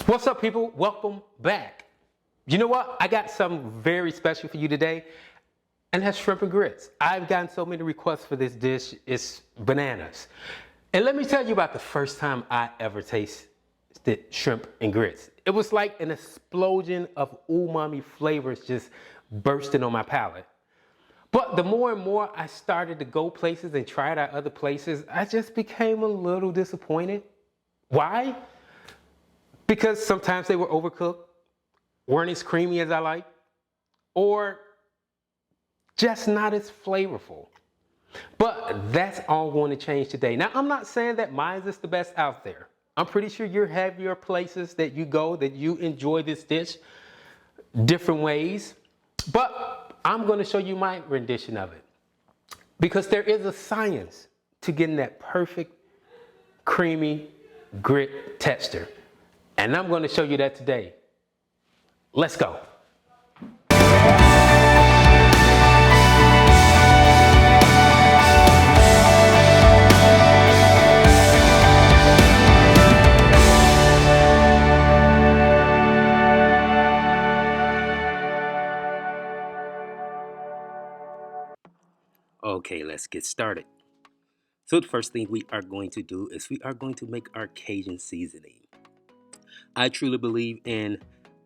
What's up, people? Welcome back. You know what? I got something very special for you today, and that's shrimp and grits. I've gotten so many requests for this dish, it's bananas. And let me tell you about the first time I ever tasted shrimp and grits. It was like an explosion of umami flavors just bursting on my palate. But the more and more I started to go places and try it at other places, I just became a little disappointed. Why? Because sometimes they were overcooked, weren't as creamy as I like, or just not as flavorful. But that's all going to change today. Now, I'm not saying that mine is the best out there. I'm pretty sure you have your places that you go that you enjoy this dish different ways. But I'm going to show you my rendition of it. Because there is a science to getting that perfect, creamy grit texture. And I'm going to show you that today. Let's go. Okay, let's get started. So the first thing we are going to do is we are going to make our Cajun seasoning. I truly believe in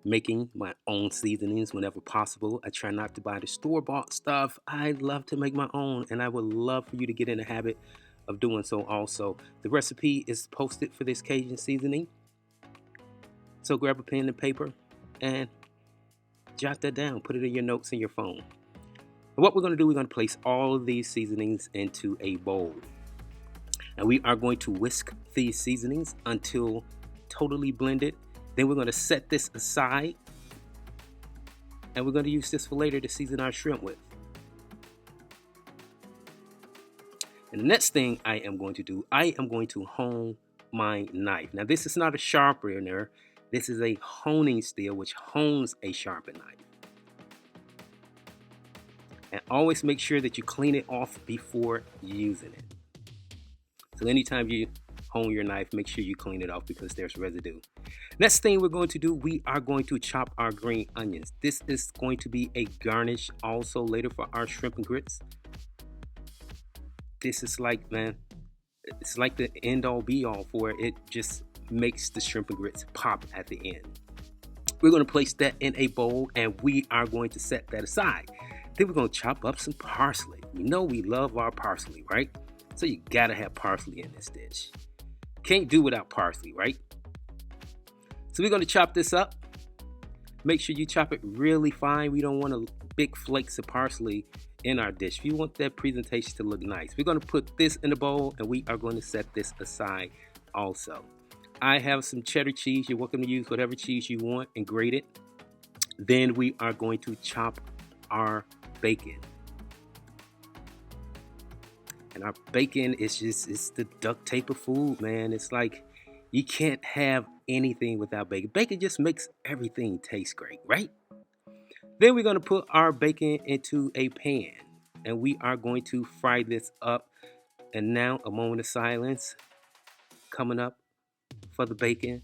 making my own seasonings whenever possible. I try not to buy the store-bought stuff. I love to make my own, and I would love for you to get in the habit of doing so also. The recipe is posted for this Cajun seasoning. So grab a pen and paper and jot that down. Put it in your notes in your phone. And what we're going to do, we're going to place all of these seasonings into a bowl. And we are going to whisk these seasonings until totally blended. Then we're going to set this aside, and we're going to use this for later to season our shrimp with. And the next thing I am going to do, I am going to hone my knife. Now, this is not a sharpener. This is a honing steel, which hones a sharpened knife. And always make sure that you clean it off before using it. So anytime you hone your knife, make sure you clean it off because there's residue. Next thing we're going to do, we are going to chop our green onions. This is going to be a garnish also later for our shrimp and grits. This is like, man, it's like the end all be all for it. It just makes the shrimp and grits pop at the end. We're going to place that in a bowl, and we are going to set that aside. Then we're going to chop up some parsley. You know we love our parsley, right? So you gotta have parsley in this dish. Can't do without parsley, right? So we're gonna chop this up. Make sure you chop it really fine. We don't want big flakes of parsley in our dish. You want that presentation to look nice. We're gonna put this in a bowl, and we are going to set this aside also. I have some cheddar cheese. You're welcome to use whatever cheese you want and grate it. Then we are going to chop our bacon. And our bacon is it's the duct tape of food, man. It's like you can't have anything without bacon. Bacon just makes everything taste great, right? Then we're going to put our bacon into a pan, and we are going to fry this up. And now a moment of silence coming up for the bacon.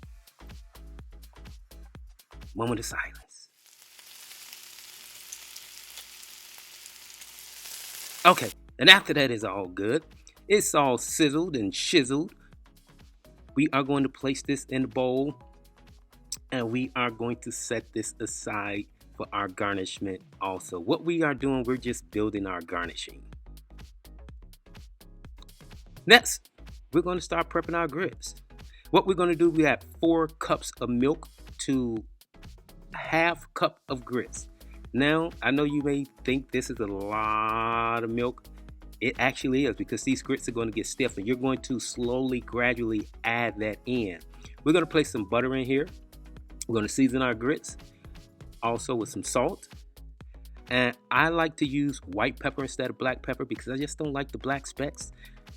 Moment of silence. Okay, and after that is all good, it's all sizzled and shizzled. We are going to place this in the bowl, and we are going to set this aside for our garnishment also. What we are doing, we're just building our garnishing. Next, we're going to start prepping our grits. What we're going to do, we have 4 cups of milk to half cup of grits. Now, I know you may think this is a lot of milk. It actually is, because these grits are going to get stiff, and you're going to slowly, gradually add that in. We're going to place some butter in here. We're going to season our grits, also with some salt. And I like to use white pepper instead of black pepper because I just don't like the black specks.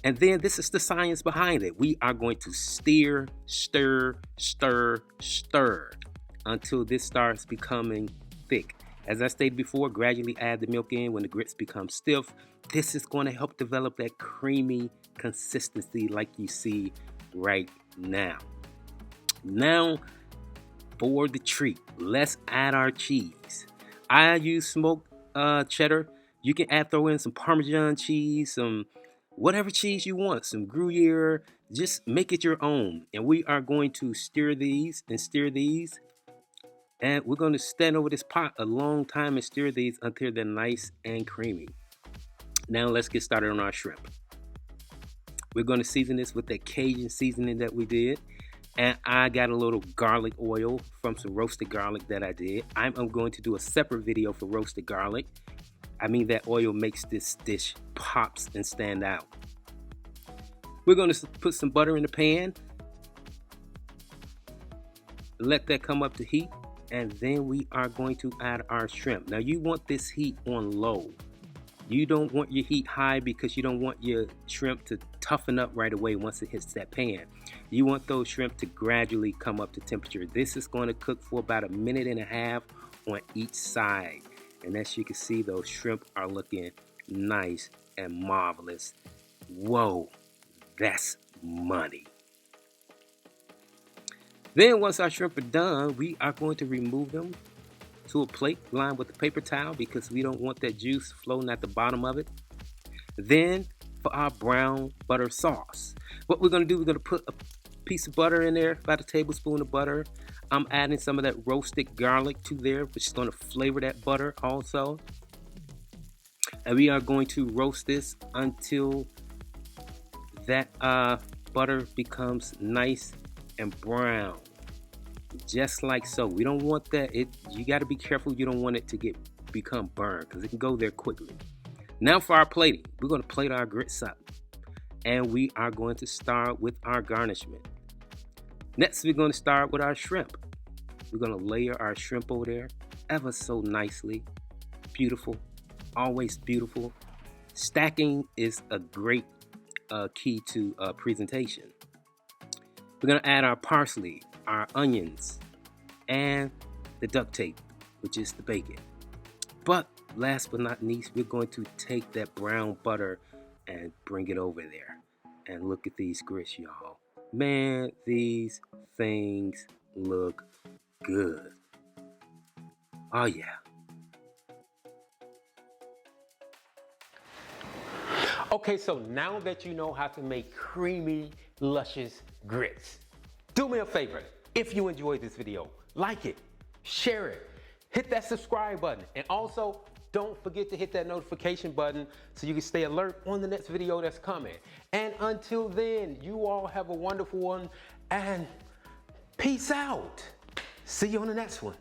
And then this is the science behind it. We are going to stir, stir, stir, stir until this starts becoming thick. As I stated before, gradually add the milk in when the grits become stiff. This is going to help develop that creamy consistency like you see right now. Now, for the treat. Let's add our cheese. I use smoked cheddar. You can throw in some Parmesan cheese, some whatever cheese you want, some Gruyere. Just make it your own. And we are going to stir these and stir these. And we're going to stand over this pot a long time and stir these until they're nice and creamy. Now let's get started on our shrimp. We're going to season this with that Cajun seasoning that we did. And I got a little garlic oil from some roasted garlic that I did. I'm going to do a separate video for roasted garlic. I mean, that oil makes this dish pops and stand out. We're going to put some butter in the pan. Let that come up to heat. And then we are going to add our shrimp. Now you want this heat on low. You don't want your heat high because you don't want your shrimp to toughen up right away once it hits that pan. You want those shrimp to gradually come up to temperature. This is going to cook for about 1.5 minutes on each side. And as you can see, those shrimp are looking nice and marvelous. Whoa, that's money. Then once our shrimp are done, we are going to remove them to a plate lined with a paper towel because we don't want that juice floating at the bottom of it. Then for our brown butter sauce, what we're going to do, we're going to put a piece of butter in there, about a tablespoon of butter. I'm adding some of that roasted garlic to there, which is going to flavor that butter also. And we are going to roast this until that butter becomes nice and brown, just like so. We don't want that. You got to be careful. You don't want it to become burned because it can go there quickly. Now for our plating, we're going to plate our grits up, and we are going to start with our garnishment. Next, we're going to start with our shrimp. We're going to layer our shrimp over there ever so nicely. Beautiful, always beautiful. Stacking is a great key to presentation. We're going to add our parsley, our onions, and the duct tape, which is the bacon. But last but not least, we're going to take that brown butter and bring it over there. And look at these grits, y'all. Man, these things look good. Oh, yeah. Okay, so now that you know how to make creamy, luscious grits, do me a favor. If you enjoyed this video, like it, share it, hit that subscribe button, and also don't forget to hit that notification button so you can stay alert on the next video that's coming. And until then, you all have a wonderful one, and peace out. See you on the next one.